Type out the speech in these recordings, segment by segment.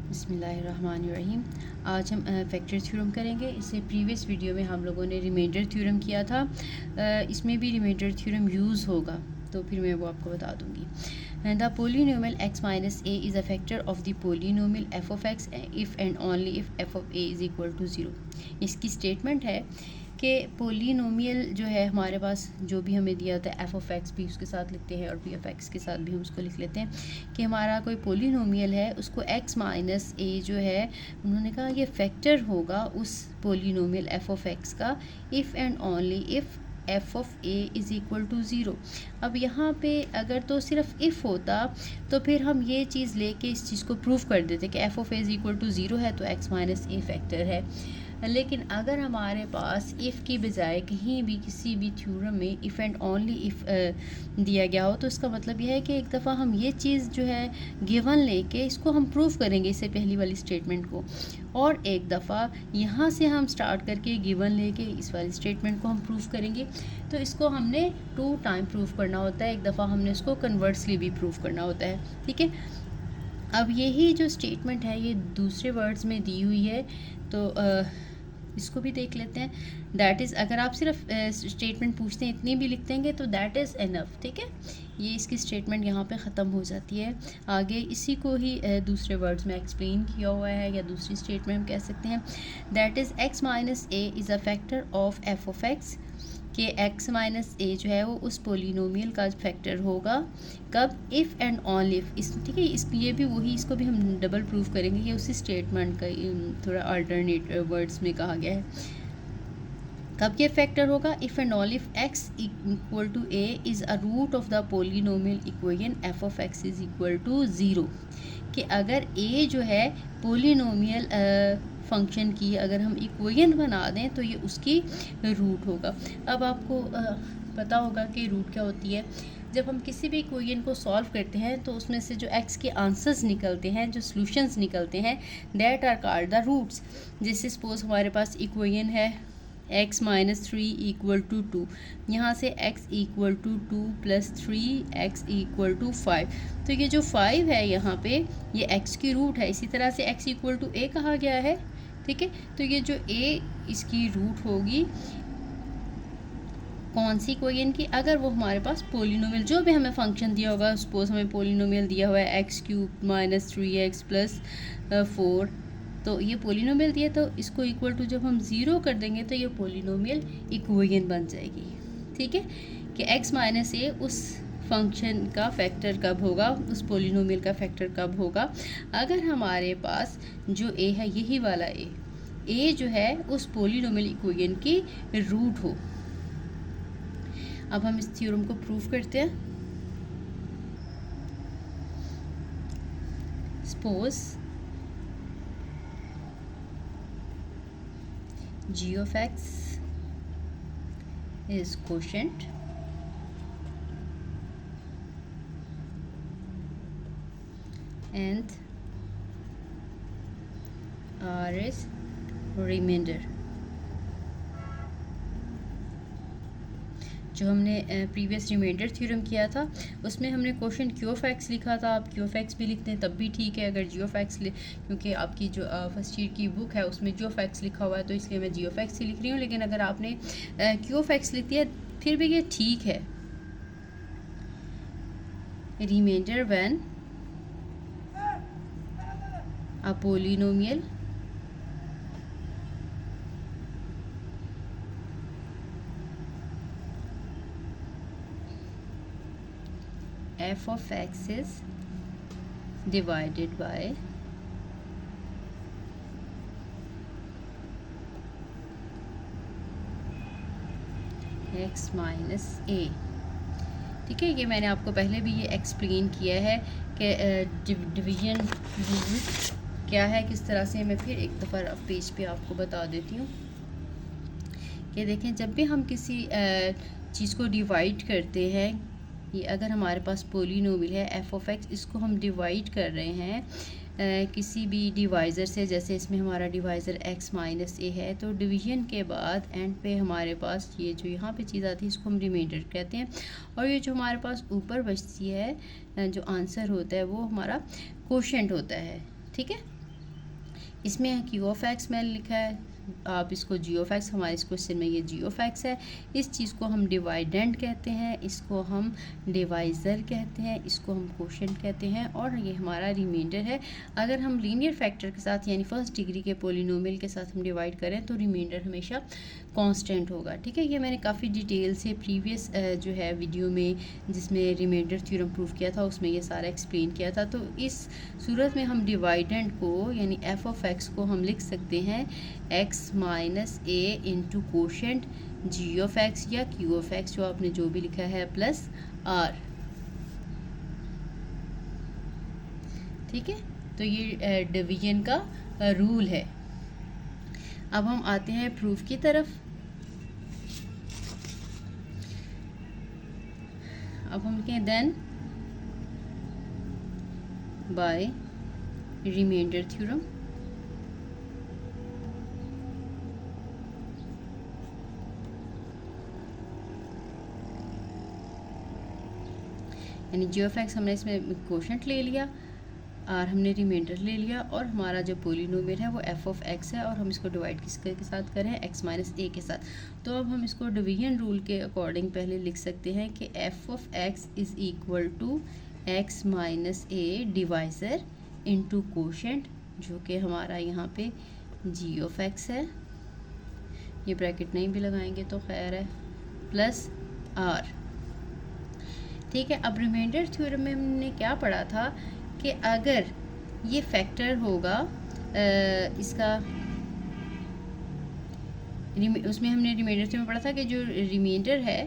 बिस्मिल्लाहिर्रहमानिर्रहीम। आज हम फैक्टर थ्योरम करेंगे। इससे प्रीवियस वीडियो में हम लोगों ने रिमाइंडर थ्योरम किया था। इसमें भी रिमाइंडर थ्योरम यूज़ होगा, तो फिर मैं वो आपको बता दूंगी। The polynomial x minus a is a factor of the polynomial f of x if and only if f of a is equal to 0। इसकी स्टेटमेंट है कि पोलिनोमियल जो है हमारे पास जो भी हमें दिया होता है f ऑफ x भी उसके साथ लिखते हैं और p ऑफ x के साथ भी हम उसको लिख लेते हैं कि हमारा कोई पोलिनोमियल है, उसको x माइनस a जो है उन्होंने कहा ये फैक्टर होगा उस पोलिनोमियल f ऑफ x का if and only if f of a is equal to 0। अब यहाँ पे अगर तो सिर्फ इफ़ होता तो फिर हम ये चीज़ लेके इस चीज़ को प्रूव कर देते कि f of a is equal to 0 है तो x माइनस a फैक्टर है। लेकिन अगर हमारे पास इफ़ की बजाय कहीं भी किसी भी थ्योरम में इफ़ एंड ओनली इफ़ दिया गया हो तो इसका मतलब यह है कि एक दफ़ा हम ये चीज़ जो है गिवन लेके इसको हम प्रूव करेंगे, इससे पहली वाली स्टेटमेंट को, और एक दफ़ा यहाँ से हम स्टार्ट करके गिवन लेके इस वाली स्टेटमेंट को हम प्रूव करेंगे। तो इसको हमने 2 टाइम प्रूव करना होता है, एक दफ़ा हमने इसको कन्वर्सली भी प्रूव करना होता है। ठीक है, अब यही जो स्टेटमेंट है ये दूसरे वर्ड्स में दी हुई है, तो इसको भी देख लेते हैं। दैट इज़, अगर आप सिर्फ स्टेटमेंट पूछते हैं इतनी भी लिख देंगे तो दैट इज़ इनफ। ठीक है, ये इसकी स्टेटमेंट यहाँ पे ख़त्म हो जाती है। आगे इसी को ही दूसरे वर्ड्स में एक्सप्लेन किया हुआ है, या दूसरी स्टेटमेंट हम कह सकते हैं। That is x minus a is a factor of f of x, कि x माइनस ए जो है वो उस पोलिनोमियल का फैक्टर होगा कब, इफ़ एंड ओनली इफ़। इस ठीक है, इस ये भी वही, इसको भी हम डबल प्रूफ करेंगे, ये उसी स्टेटमेंट का थोड़ा अल्टरनेट वर्ड्स में कहा गया है। कब ये फैक्टर होगा, if and all if x equal to a is a root of the polynomial equation f of x is equal to 0, कि अगर a जो है पोलिनोमियल फंक्शन की अगर हम इक्वेशन बना दें तो ये उसकी रूट होगा। अब आपको पता होगा कि रूट क्या होती है। जब हम किसी भी इक्वेशन को सॉल्व करते हैं तो उसमें से जो x के आंसर्स निकलते हैं, जो सॉल्यूशंस निकलते हैं, that are called the roots. जैसे सपोज हमारे पास इक्वेशन है x माइनस 3 इक्वल टू 2, यहाँ से x equal to 2 plus 3x equal to 5, तो ये जो 5 है यहाँ पे ये x की रूट है। इसी तरह से x इक्वल टू a कहा गया है। ठीक है, तो ये जो a इसकी रूट होगी कौन सी इक्वेशन की, अगर वो हमारे पास पोलिनोमियल जो भी हमें फंक्शन दिया होगा, सपोज हमें पोलिनोमियल दिया हुआ है x³ माइनस 3x प्लस 4, तो ये पोलिनोमियल दिया, तो इसको इक्वल टू जब हम 0 कर देंगे तो ये पोलिनोमियल इक्वेशन बन जाएगी। ठीक है, कि x माइनस ए उस फंक्शन का फैक्टर कब होगा, उस पोलिनोमियल का फैक्टर कब होगा, अगर हमारे पास जो a है यही वाला a जो है उस पोलिनोमियल इक्वेशन की रूट हो। अब हम इस थ्योरम को प्रूव करते हैं। Suppose g of x is quotient and r is remainder। जो हमने प्रीवियस रिमाइंडर थ्योरम किया था उसमें हमने क्वेश्चन क्यू ऑफ एक्स लिखा था। आप क्यू ऑफ एक्स भी लिखते हैं तब भी ठीक है, अगर जी ऑफ एक्स क्योंकि आपकी जो फर्स्ट ईयर की बुक है उसमें जी ऑफ एक्स लिखा हुआ है तो इसलिए मैं जी ऑफ एक्स ही लिख रही हूँ, लेकिन अगर आपने क्यू ऑफ एक्स लिख दिया फिर भी ये ठीक है। Remainder when a polynomial f of x is divided by x minus a। ठीक है, ये मैंने आपको पहले भी ये एक्सप्लेन किया है कि डिवीजन रूल क्या है, किस तरह से। मैं फिर एक दफ़ा पेज पे आपको बता देती हूँ कि देखें, जब भी हम किसी चीज़ को डिवाइड करते हैं, ये अगर हमारे पास पोलिनोमियल है f ऑफ x, इसको हम डिवाइड कर रहे हैं किसी भी डिवाइज़र से, जैसे इसमें हमारा डिवाइज़र x माइनस a है, तो डिवीजन के बाद एंड पे हमारे पास ये जो यहाँ पे चीज़ आती है इसको हम रिमाइंडर कहते हैं, और ये जो हमारे पास ऊपर बचती है जो आंसर होता है वो हमारा कोशेंट होता है। ठीक है, इसमें क्यू ऑफ एक्स मैंने लिखा है, आप इसको जी ऑफ एक्स, हमारे इस क्वेश्चन में ये जी ऑफ एक्स है। इस चीज़ को हम डिवाइडेंड कहते हैं, इसको हम डिवाइज़र कहते हैं, इसको हम कोशेंट कहते हैं, और ये हमारा रिमाइंडर है। अगर हम लीनियर फैक्टर के साथ यानी फर्स्ट डिग्री के पोलिनोमियल के साथ हम डिवाइड करें तो रिमाइंडर हमेशा कांस्टेंट होगा। ठीक है, ये मैंने काफ़ी डिटेल से प्रीवियस जो है वीडियो में जिसमें रिमाइंडर थ्योरम प्रूव किया था उसमें ये सारा एक्सप्लेन किया था। तो इस सूरत में हम डिवाइडेंड को यानी एफ ऑफ एक्स को हम लिख सकते हैं x minus a into quotient g of x या क्यू ऑफ एक्स, जो आपने जो भी लिखा है, प्लस आर। ठीक है, तो ये डिवीजन का रूल है। अब हम आते हैं प्रूफ की तरफ। अब हम लिखें देन बाय रिमाइंडर थ्योरम यानी जी ऑफ एक्स हमने इसमें कोशेंट ले लिया और हमने रिमाइंडर ले लिया, और हमारा जो पोलिनोमियल है वो एफ ऑफ एक्स है, और हम इसको डिवाइड किसके साथ करें, एक्स माइनस ए के साथ। तो अब हम इसको डिवीजन रूल के अकॉर्डिंग पहले लिख सकते हैं कि f of x is equal to x minus a divisor into quotient, जो कि हमारा यहाँ पे जी ऑफ एक्स है, ये ब्रैकेट नहीं भी लगाएंगे तो खैर है, प्लस आर। ठीक है, अब रिमाइंडर थ्योरम में हमने क्या पढ़ा था कि अगर ये फैक्टर होगा इसका, उसमें हमने रिमाइंडर थ्योरम में पढ़ा था कि जो रिमाइंडर है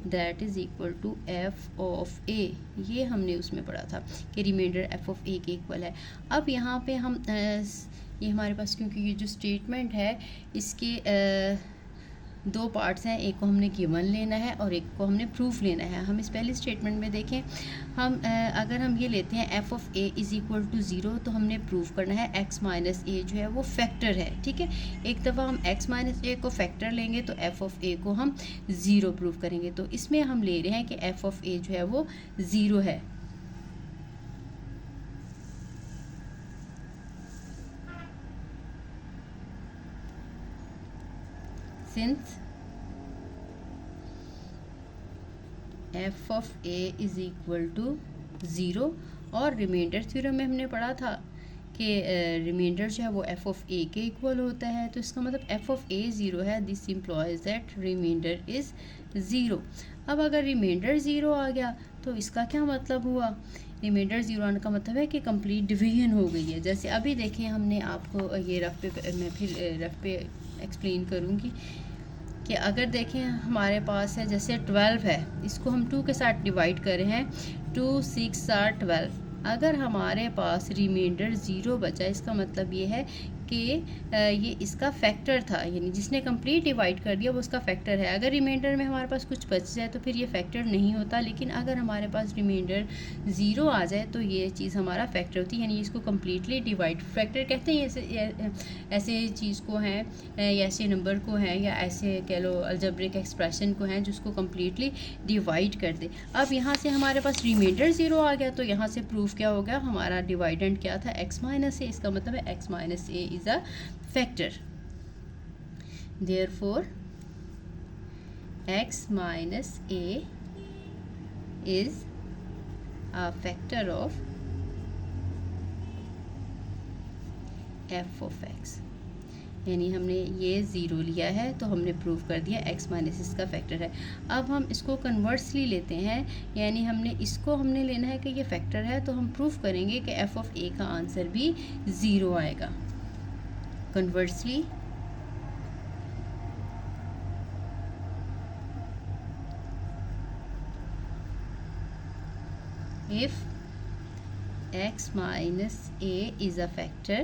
that is equal to F of A, ये हमने उसमें पढ़ा था कि रिमाइंडर एफ ऑफ ए के इक्वल है। अब यहाँ पे हम ये हमारे पास, क्योंकि ये जो स्टेटमेंट है इसके दो पार्ट्स हैं, एक को हमने गिवन लेना है और एक को हमने प्रूफ लेना है। हम इस पहले स्टेटमेंट में देखें, हम अगर हम ये लेते हैं f of a is equal to zero, तो हमने प्रूफ करना है एक्स माइनस ए जो है वो फैक्टर है। ठीक है, एक दफ़ा हम एक्स माइनस ए को फैक्टर लेंगे तो एफ ऑफ ए को हम ज़ीरो प्रूफ करेंगे। तो इसमें हम ले रहे हैं कि एफ ऑफ ए जो है वो ज़ीरो है। Since f of a is equal to zero, और रिमाइंडर थ्योरम में हमने पढ़ा था कि रिमाइंडर जो है वो एफ ऑफ ए के इक्वल होता है। तो इसका मतलब एफ ऑफ ए ज़ीरो है, this implies that remainder is zero. अब अगर रिमाइंडर ज़ीरो आ गया तो इसका क्या मतलब हुआ, रिमाइंडर ज़ीरो आने का मतलब है कि कंप्लीट डिवीजन हो गई है। जैसे अभी देखें, हमने आपको ये रफ पे, मैं फिर रफ पे एक्सप्लेन करूँगी कि अगर देखें हमारे पास है जैसे 12 है, इसको हम 2 के साथ डिवाइड कर रहे हैं, 2 6 आर 12। अगर हमारे पास रिमाइंडर ज़ीरो बचा, इसका मतलब ये है कि ये इसका फैक्टर था, यानी जिसने कंप्लीट डिवाइड कर दिया वो उसका फैक्टर है। अगर रिमाइंडर में हमारे पास कुछ बच जाए तो फिर ये फैक्टर नहीं होता, लेकिन अगर हमारे पास रिमाइंडर ज़ीरो आ जाए तो ये चीज़ हमारा फैक्टर होती है, यानी इसको कम्प्लीटली डिवाइड फैक्टर कहते हैं। ऐसे चीज़ को हैं या ऐसे नंबर को हैं या ऐसे कह लो अलजेब्रिक एक्सप्रेशन को हैं जिसको कम्प्लीटली डिवाइड कर दे। अब यहाँ से हमारे पास रिमाइंडर ज़ीरो आ गया तो यहाँ से प्रूफ क्या हो गया, हमारा डिवाइडेंड क्या था, एक्स माइनस ए। इसका मतलब है x minus A is a factor, therefore x minus a is a factor of f of x। यानी हमने ये ज़ीरो लिया है तो हमने प्रूव कर दिया x माइनस इसका फैक्टर है। अब हम इसको कन्वर्सली लेते हैं, यानी हमने लेना है कि ये फैक्टर है, तो हम प्रूव करेंगे कि f ऑफ a का आंसर भी ज़ीरो आएगा। Conversely, if x minus a is a factor,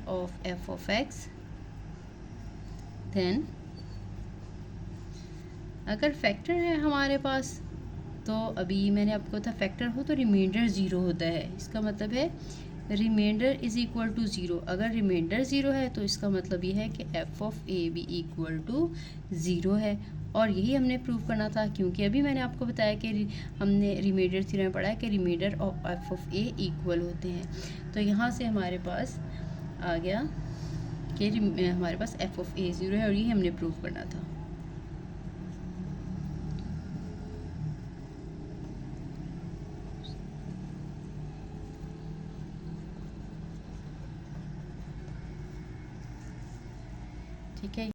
of f of x, then अगर फैक्टर है हमारे पास, तो अभी मैंने आपको था फैक्टर हो तो रिमाइंडर ज़ीरो होता है। इसका मतलब है remainder is equal to zero. अगर रिमाइंडर ज़ीरो है तो इसका मतलब ये है कि एफ ऑफ ए भी इक्वल टू ज़ीरो है। और यही हमने प्रूव करना था, क्योंकि अभी मैंने आपको बताया कि हमने रिमाइंडर थ्योरम में पढ़ा है कि remainder of f of a equal होते हैं। तो यहाँ से हमारे पास आ गया कि हमारे पास एफ ऑफ ए 0 है और ये हमने प्रूव करना था। ठीक है।